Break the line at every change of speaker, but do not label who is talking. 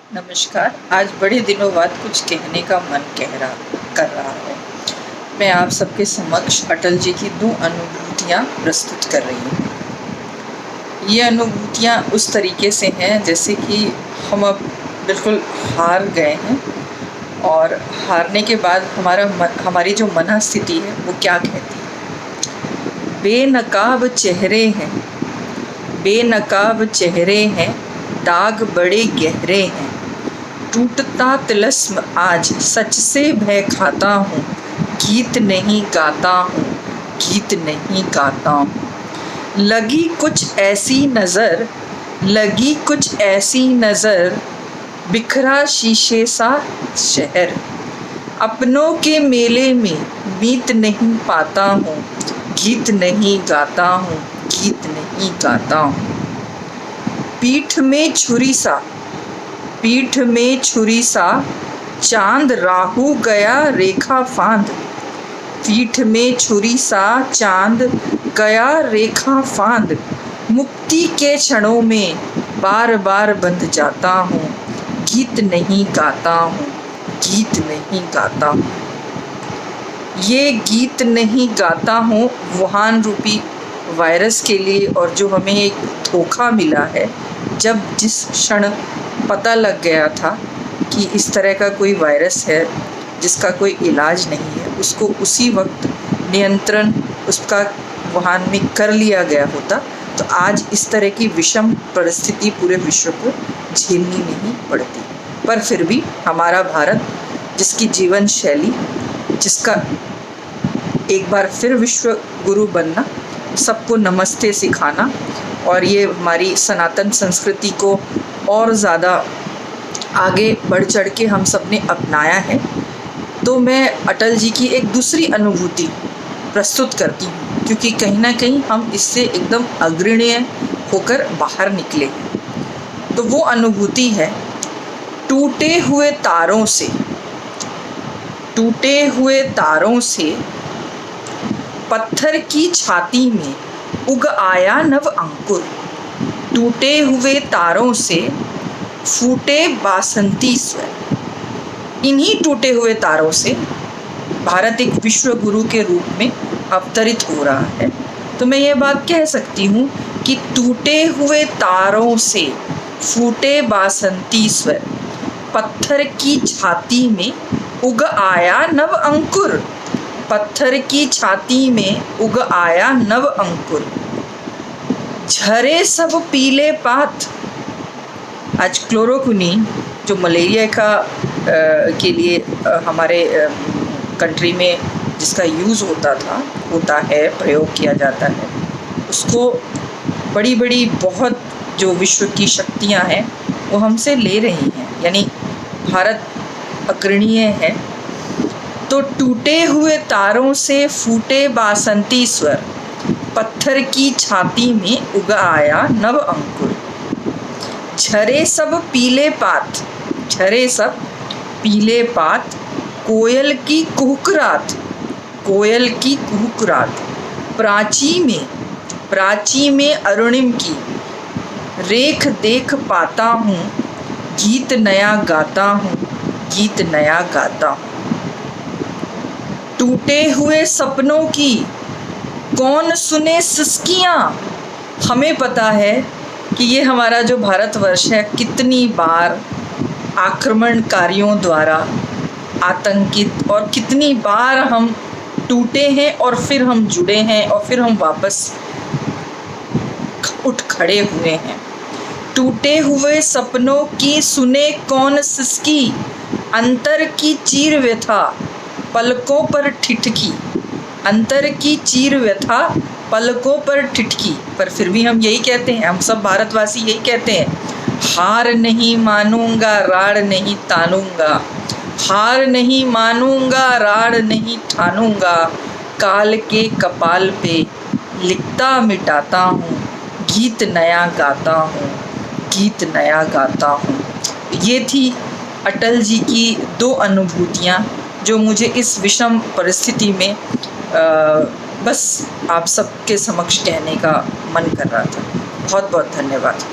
नमस्कार। आज बड़े दिनों बाद कुछ कहने का मन कर रहा है। मैं आप सबके समक्ष अटल जी की 2 अनुभूतियाँ प्रस्तुत कर रही हूँ। ये अनुभूतियाँ उस तरीके से हैं जैसे कि हम अब बिल्कुल हार गए हैं और हारने के बाद हमारी जो मनःस्थिति है वो क्या कहती है। बेनकाब चेहरे हैं, दाग बड़े गहरे हैं। टूटता तिलस्म आज सच से भय खाता हूँ, गीत नहीं गाता हूँ। लगी कुछ ऐसी नज़र, बिखरा शीशे सा शहर। अपनों के मेले में मीत नहीं पाता हूँ, गीत नहीं गाता हूँ। पीठ में छुरी सा चांद राहु गया रेखा फांद। पीठ में छुरी सा चांद गया रेखा फांद। मुक्ति के क्षणों में बार बार बंध जाता हूँ, गीत नहीं गाता हूँ। ये गीत नहीं गाता हूँ वुहान रूपी वायरस के लिए, और जो हमें एक धोखा मिला है जिस क्षण पता लग गया था कि इस तरह का कोई वायरस है जिसका कोई इलाज नहीं है, उसको उसी वक्त नियंत्रण उसका वुहान में कर लिया गया होता तो आज इस तरह की विषम परिस्थिति पूरे विश्व को झेलनी नहीं पड़ती। पर फिर भी हमारा भारत, जिसकी जीवन शैली, जिसका एक बार फिर विश्व गुरु बनना, सबको नमस्ते सिखाना और ये हमारी सनातन संस्कृति को और ज़्यादा आगे बढ़ चढ़ के हम सब ने अपनाया है, तो मैं अटल जी की एक दूसरी अनुभूति प्रस्तुत करती हूँ, क्योंकि कहीं ना कहीं हम इससे एकदम अग्रणीय होकर बाहर निकले। तो वो अनुभूति है टूटे हुए तारों से पत्थर की छाती में उग आया नव अंकुर। टूटे हुए तारों से फूटे बासंती स्वर। इन्हीं टूटे हुए तारों से भारत एक विश्व गुरु के रूप में अवतरित हो रहा है। तो मैं ये बात कह सकती हूँ कि टूटे हुए तारों से फूटे बासंती स्वर, पत्थर की छाती में उग आया नव अंकुर। पत्थर की छाती में उग आया नव अंकुर। झरे सब पीले पात। आज क्लोरोक्विनीन जो मलेरिया के लिए हमारे कंट्री में जिसका यूज़ होता है, प्रयोग किया जाता है, उसको बड़ी बहुत जो विश्व की शक्तियां हैं वो हमसे ले रही हैं, यानी भारत अग्रणीय है। तो टूटे हुए तारों से फूटे बासंती स्वर, पत्थर की छाती में उग आया नव अंकुर। झरे सब पीले पात, कोयल की कुहकरात। प्राची में अरुणिम की रेख देख पाता हूँ, गीत नया गाता हूँ। टूटे हुए सपनों की कौन सुने सिसकियाँ। हमें पता है कि ये हमारा जो भारतवर्ष है कितनी बार आक्रमणकारियों द्वारा आतंकित, और कितनी बार हम टूटे हैं और फिर हम जुड़े हैं और फिर हम वापस उठ खड़े हुए हैं। टूटे हुए सपनों की सुने कौन सिसकी, अंतर की चीर व्यथा पलकों पर ठिठकी। पर फिर भी हम यही कहते हैं, हम सब भारतवासी यही कहते हैं, हार नहीं मानूंगा राड़ नहीं ठानूंगा। काल के कपाल पे लिखता मिटाता हूँ, गीत नया गाता हूँ। ये थी अटल जी की 2 अनुभूतियाँ जो मुझे इस विषम परिस्थिति में बस आप सबके समक्ष कहने का मन कर रहा था। बहुत बहुत धन्यवाद।